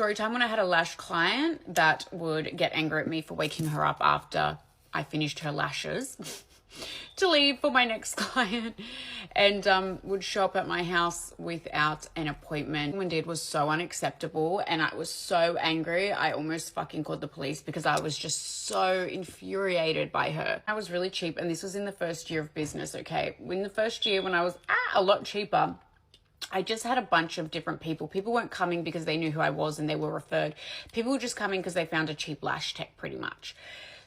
story time when I had a lash client that would get angry at me for waking her up after I finished her lashes to leave for my next client, and would show up at my house without an appointment. What did was so unacceptable, and I was so angry. I almost fucking called the police because I was just so infuriated by her. I was really cheap, and this was in the first year of business, okay? In the first year when I was a lot cheaper, I just had a bunch of different people. People weren't coming because they knew who I was and they were referred. People were just coming because they found a cheap lash tech, pretty much.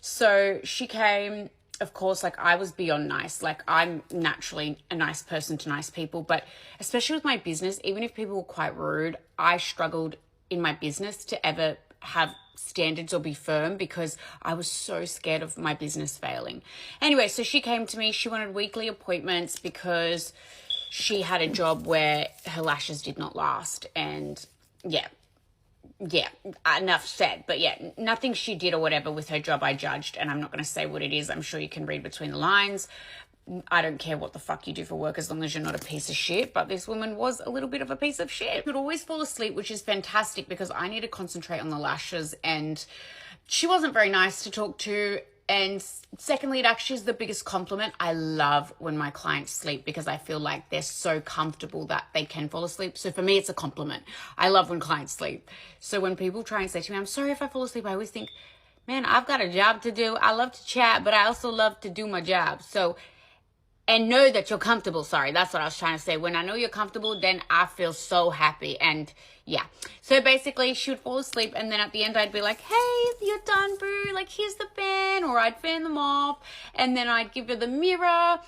So she came, of course, like, I was beyond nice. Like, I'm naturally a nice person to nice people, but especially with my business, even if people were quite rude, I struggled in my business to ever have standards or be firm because I was so scared of my business failing. Anyway, so she came to me. She wanted weekly appointments because she had a job where her lashes did not last. And yeah, enough said. But yeah, nothing she did or whatever with her job I judged, and I'm not going to say what it is. I'm sure you can read between the lines. I don't care what the fuck you do for work as long as you're not a piece of shit. But this woman was a little bit of a piece of shit. She could always fall asleep, which is fantastic because I need to concentrate on the lashes, and she wasn't very nice to talk to. And secondly, it actually is the biggest compliment. I love when my clients sleep because I feel like they're so comfortable that they can fall asleep. So for me, it's a compliment. I love when clients sleep. So when people try and say to me, I'm sorry if I fall asleep, I always think, man, I've got a job to do. I love to chat, but I also love to do my job. So, and know that you're comfortable. Sorry, that's what I was trying to say. When I know you're comfortable, then I feel so happy. And yeah. So basically, she would fall asleep, and then at the end, I'd be like, hey, you're done, boo. Like, here's the fan. Or I'd fan them off. And then I'd give her the mirror,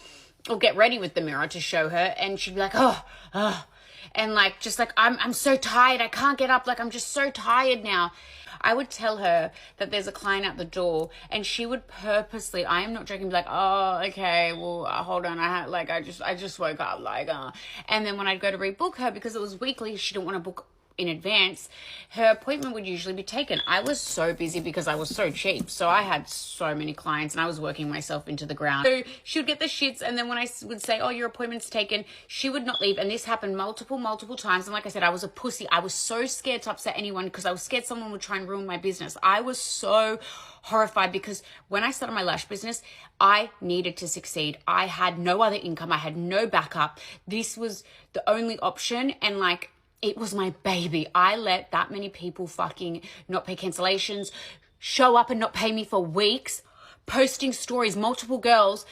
or get ready with the mirror to show her. And she'd be like, oh. And like, just like, I'm so tired. I can't get up. Like, I'm just so tired now. I would tell her that there's a client at the door, and she would purposely, I am not joking, be like, oh, okay, well, hold on, I just woke up, and then when I'd go to rebook her, because it was weekly, she didn't want to book in advance, her appointment would usually be taken. I was so busy because I was so cheap. So I had so many clients and I was working myself into the ground. So she would get the shits, and then when I would say, oh, your appointment's taken, she would not leave. And this happened multiple times. And like I said, I was a pussy. I was so scared to upset anyone because I was scared someone would try and ruin my business. I was so horrified because when I started my lash business, I needed to succeed. I had no other income. I had no backup. This was the only option. And like, it was my baby. I let that many people fucking not pay cancellations, show up and not pay me for weeks, posting stories, multiple girls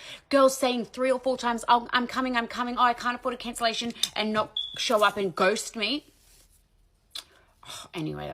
saying 3 or 4 times, oh, I'm coming. Oh, I can't afford a cancellation, and not show up and ghost me. Oh, anyway.